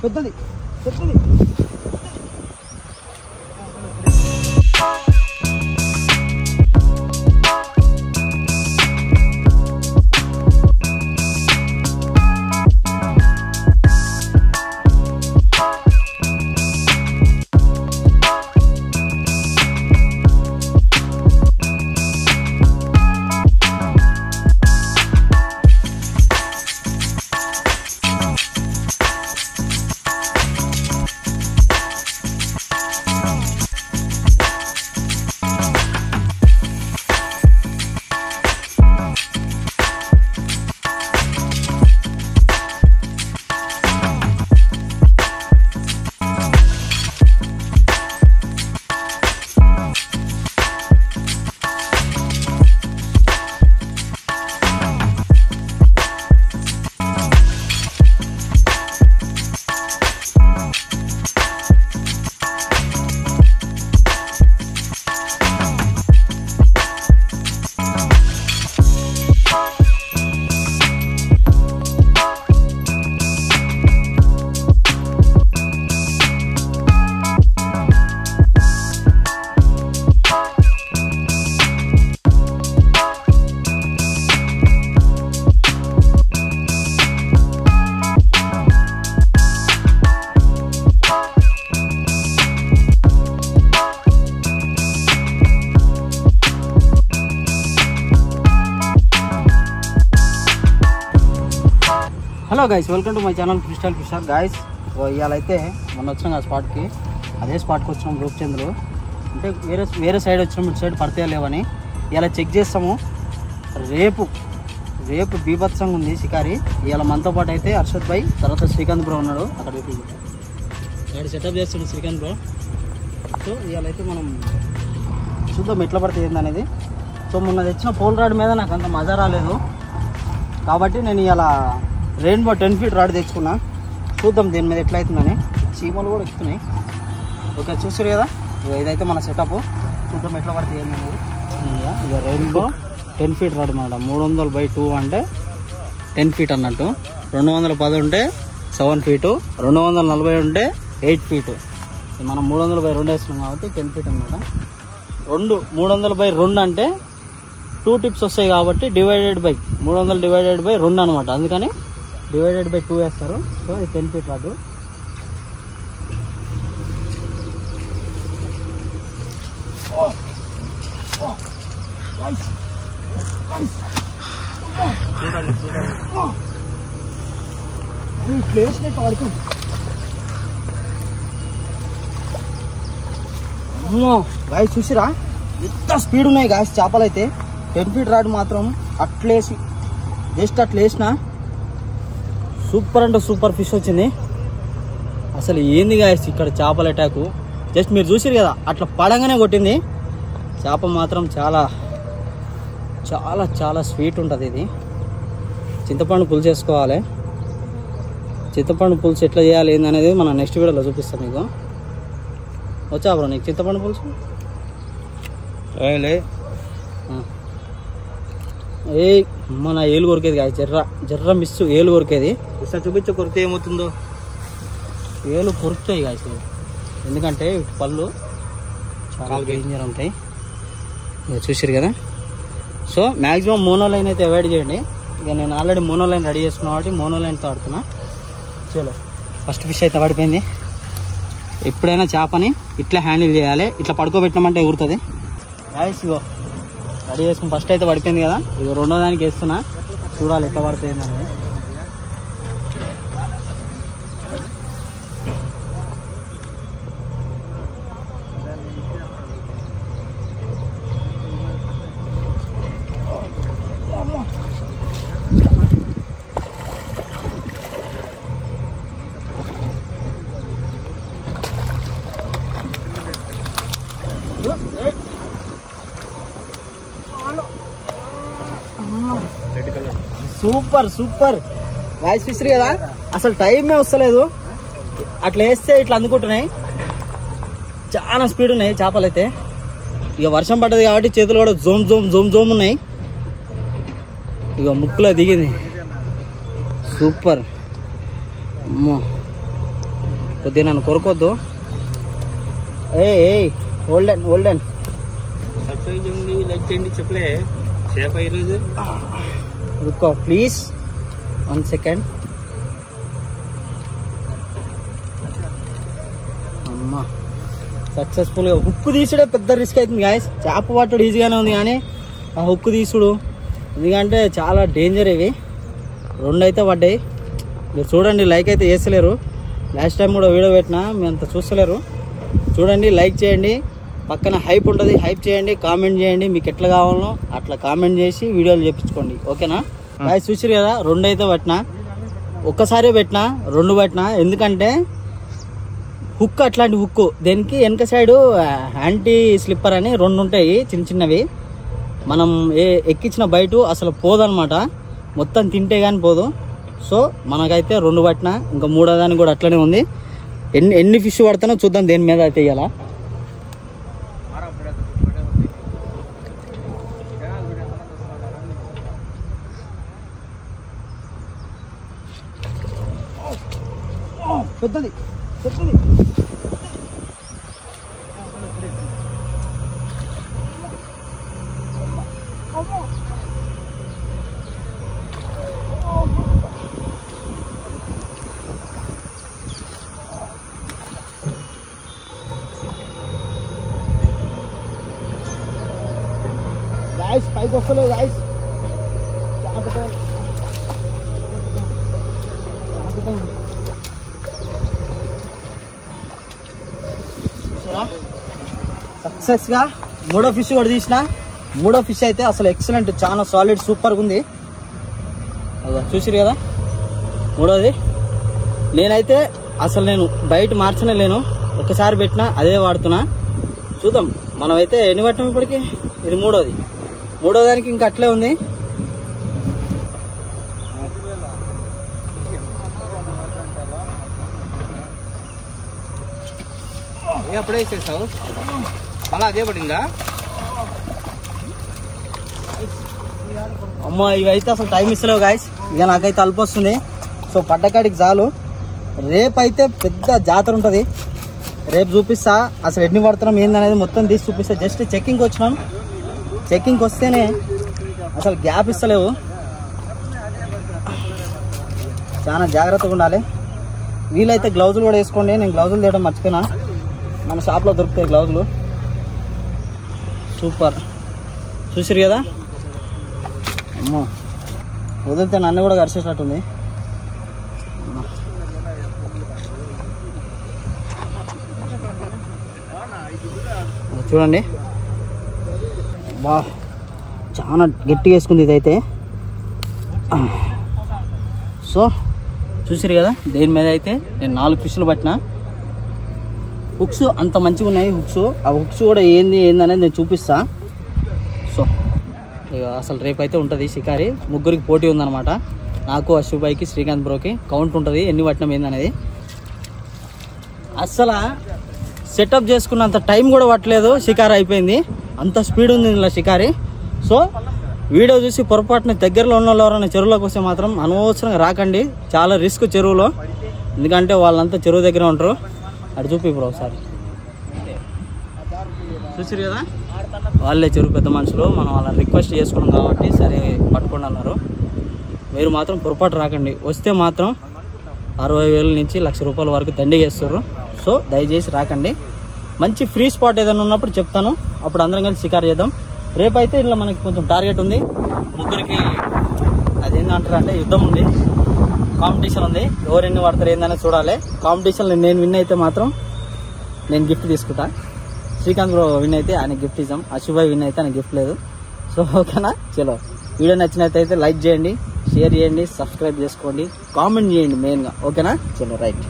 పెద్దది పెద్దది. Hello guys, welcome to my channel crystal fisher. Guys ఇవాళ అయితే మొన్న వచ్చినాం ఆ స్పాట్కి, అదే స్పాట్కి వచ్చినాం రూపచంద్రు. అంటే వేరే సైడ్ వచ్చినాం, ఇటు సైడ్ పడితే లేవని ఇలా చెక్ చేస్తాము. రేపు బీభత్సంగా ఉంది షికారి. ఇవాళ మనతో పాటు అయితే హర్షద్ భాయ్, తర్వాత శ్రీకాంత్ బ్రో ఉన్నాడు. అక్కడ సెటప్ చేస్తున్నాడు శ్రీకాంత్ బ్రో. సో ఇవాళ అయితే మనం చూద్దాం ఎట్లా పడితే ఏందనేది. సో మొన్న తెచ్చిన పోల్ రాడ్ మీద నాకు అంత మజా రాలేదు కాబట్టి నేను ఇలా రెయిన్బో 10 feet రాడ్ తెచ్చుకున్నా. చూద్దాం దీని మీద ఎట్లా అవుతుందని. చీమలు కూడా ఎక్కుతున్నాయి. ఓకే, చూసారు కదా, ఇదైతే మన సెటప్. చూద్దాం ఎట్లా పడితే ఏందనేది. ఇక రెయిన్బో 10 feet రాడ్ అన్నమాట. 300/2 అంటే 10 feet అన్నట్టు. 210 ఉంటే 7 feet, 240 ఉంటే 8 feet. మనం 300/2 వేస్తున్నాం కాబట్టి 10 feet అన్నమాట. 300/2 అంటే 2 tips వస్తాయి కాబట్టి 300/2 అనమాట. అందుకని డివైడెడ్/2 వేస్తారు. సో ఇది 10 feet రాదు. గాయస్ చూసిరా ఎంత స్పీడ్ ఉన్నాయి గాయస్ చేపలు అయితే. 10 feet రాడ్ మాత్రం అట్లేసి జస్ట్ అట్లా వేసిన సూపర్ అంటే సూపర్ ఫిష్ వచ్చింది. అసలు ఏంది గాయస్ ఇక్కడ చేపల అటాకు. జస్ట్ మీరు చూసిరు కదా, అట్లా పడంగానే కొట్టింది. చేప మాత్రం చాలా చాలా చాలా స్వీట్ ఉంటుంది. ఇది చింతపండు పులుసు చేసుకోవాలి. చింతపండు పులుసు ఎట్లా చేయాలి ఏందనేది మనం నెక్స్ట్ వీడియోలో చూపిస్తాం మీకు. వచ్చా బ్రో నీకు చింతపండు పులుసు? ఏ మన ఏలు కొరికేది కాదు, జర్ర మిస్ ఏలు కొరికేది. ఒకసారి చూపించే కొరికితే ఏమవుతుందో. ఏలు కొరుకుతాయి కాదు, ఎందుకంటే పళ్ళు చాలా డేంజర్ ఉంటాయి. చూసారు కదా. సో మ్యాక్సిమం మోనోలైన్ అయితే అవాయిడ్ చేయండి. ఇక నేను ఆల్రెడీ మోనోలైన్ రెడీ చేసుకున్నా కాబట్టి మోనోలైన్తో ఆడుతున్నా. చలో, ఫస్ట్ ఫిష్ అయితే పడిపోయింది. ఎప్పుడైనా చేపని ఇట్లా హ్యాండిల్ చేయాలి. ఇట్లా పడుకోబెట్టినామంటే ఎగురుతుంది. ఇగో రెడీ చేసుకుని ఫస్ట్ అయితే పడిపోయింది కదా. ఇక రెండో దానికి వేస్తున్నా, చూడాలి ఎట్లా పడిపోయింది అనేది. సూపర్ సూపర్ వాయిస్ ఫిష్ కదా. అసలు టైమే వస్తలేదు. అట్లా వేస్తే ఇట్లా అందుకుంటున్నాయి. చాలా స్పీడ్ ఉన్నాయి చేపలు అయితే. ఇక వర్షం పడ్డది కాబట్టి చేతులు కూడా జోమ్ జోమ్ జోమ్ జోమ్ ఉన్నాయి. ఇక ముక్కులో దిగింది. సూపర్. అమ్మో కొద్దిగా నన్ను కొరకొద్దు. ఏ హోల్డెన్ లైక్ చేయండి చెప్పలే సేఫ్ ఈరోజు. రుక్కో ప్లీజ్ 1 సెకండ్. అమ్మా సక్సెస్ఫుల్గా హుక్కు తీసుడే పెద్ద రిస్క్ అవుతుంది గాయస్. చేప పట్టడు ఈజీగానే ఉంది కానీ ఆ హుక్కు తీసుడు ఎందుకంటే చాలా డేంజర్. ఇవి 2 అయితే పడ్డాయి. మీరు చూడండి, లైక్ అయితే చేస్తలేరు. లాస్ట్ టైం కూడా వీడియో పెట్టినా మీ అంత చూస్తలేరు. చూడండి, లైక్ చేయండి, పక్కన హైప్ ఉంటుంది, హైప్ చేయండి, కామెంట్ చేయండి. మీకు ఎట్లా కావాలో అట్లా కామెంట్ చేసి వీడియోలు చేపించుకోండి. ఓకేనా గాయస్? చూసిరు కదా, 2 అయితే పట్టినా. ఒక్కసారి పెట్టినా 2 పట్టినా. ఎందుకంటే హుక్ అట్లాంటి హుక్కు దేనికి వెనక సైడు యాంటీ స్లిప్పర్ అని 2 ఉంటాయి చిన్నవి. మనం ఎక్కించిన బయట అసలు పోదనమాట, మొత్తం తింటే కానీ పోదు. సో మనకైతే 2 పట్టినా, ఇంకా 3వ దానికి కూడా అట్లనే ఉంది. ఎన్ని ఫిష్ పడతానో చూద్దాం దేని మీద అయితే ఇవ్వాలా. పెద్దది గాయస్, పైకి వస్తలేదు గాయస్. సక్సెస్ గా 3వ ఫిష్ కూడా తీసిన. 3వ ఫిష్ అయితే అసలు ఎక్సలెంట్, చాలా సాలిడ్, సూపర్ గా ఉంది. చూసిరు కదా 3వది. నేనైతే అసలు బయట మార్చనే లేను, ఒకసారి పెట్టినా అదే వాడుతున్నా. చూద్దాం మనమైతే ఎన్ని పట్టాం ఇప్పటికి. ఇది 3వది. 3వ దానికి ఇంకా అట్లే ఉంది. అప్పుడే వేసేస్తావు మళ్ళీ అదే పడిందా? అమ్మో ఇవైతే అసలు టైం ఇస్తలేవు గాయస్. ఇక నాకైతే అల్ప వస్తుంది. సో పడ్డకాడికి చాలు. రేపైతే పెద్ద జాతర ఉంటుంది. రేపు చూపిస్తా అసలు ఎన్ని పడుతున్నాం ఏందనేది మొత్తం తీసి చూపిస్తా. జస్ట్ చెక్కింగ్కి వచ్చినాం. చెక్కింగ్కి వస్తేనే అసలు గ్యాప్ ఇస్తలేవు. చాలా జాగ్రత్తగా ఉండాలి. వీలైతే గ్లౌజులు కూడా వేసుకోండి. నేను గ్లౌజులు తీయడం మర్చిపోయినా. మన షాప్లో దొరుకుతాయి గ్లౌజులు. సూపర్, చూసిరు కదా. అమ్మో వదిలితే నన్ను కూడా కరిచేటట్టుంది. చూడండి, బా చాలా గట్టిగా వేసుకుంది ఇదైతే. సో చూసిరు కదా, దేని మీద అయితే నేను 4 ఫిష్లు పట్టినా. హుక్స్ అంత మంచిగా ఉన్నాయి. ఆ హుక్స్ కూడా ఏంది అనేది నేను చూపిస్తా. సో ఇక అసలు రేపైతే ఉంటుంది షికారి. 3గురికి పోటీ ఉందన్నమాట. నాకు, అశుభాయికి, శ్రీకాంత్ బ్రోకి కౌంట్ ఉంటుంది ఎన్ని పట్టినాం ఏందనేది. అసలు సెటప్ చేసుకున్నంత టైం కూడా పట్టలేదు, షికారి అయిపోయింది. అంత స్పీడ్ ఉంది ఇలా షికారి. సో వీడియో చూసి పొరపాటున దగ్గరలో ఉన్న వాళ్ళు ఎవరైనా చెరువులోకి వస్తే మాత్రం అనవసరంగా రాకండి. చాలా రిస్క్ చెరువులో, ఎందుకంటే వాళ్ళంతా చెరువు దగ్గర ఉంటారు. అటు చూపి బ్రో ఒకసారి. చూసిరు కదా, వాళ్ళే చెరువు పెద్ద మనుషులు. మనం వాళ్ళని రిక్వెస్ట్ చేసుకున్నాం కాబట్టి సరే పట్టుకోండి అన్నారు. మీరు మాత్రం పొరపాటు రాకండి. వస్తే మాత్రం 60,000 నుంచి 1,00,000 రూపాయల వరకు దండి చేస్తారు. సో దయచేసి రాకండి. మంచి ఫ్రీ స్పాట్ ఏదైనా ఉన్నప్పుడు చెప్తాను, అప్పుడు అందరం కలిసి షికారు చేద్దాం. రేపైతే ఇలా మనకి కొంచెం టార్గెట్ ఉంది. 3గురికి అదేంటంటారు అంటే యుద్ధం ఉంది, కాంపిటీషన్ ఉంది. ఎవరు ఎన్ని పడతారు ఏందనే చూడాలి. కాంపిటీషన్లో నేను విన్ అయితే మాత్రం నేను గిఫ్ట్ తీసుకుంటా. శ్రీకాంత్ బ్రో విన్ అయితే ఆయన గిఫ్ట్ ఇద్దాం. అశుభాయ్ విన్ అయితే ఆయన గిఫ్ట్ లేదు. సో ఓకేనా? చలో, వీడియో నచ్చినట్టయితే లైక్ చేయండి, షేర్ చేయండి, సబ్స్క్రైబ్ చేసుకోండి, కామెంట్ చేయండి మెయిన్గా. ఓకేనా? చలో రైట్.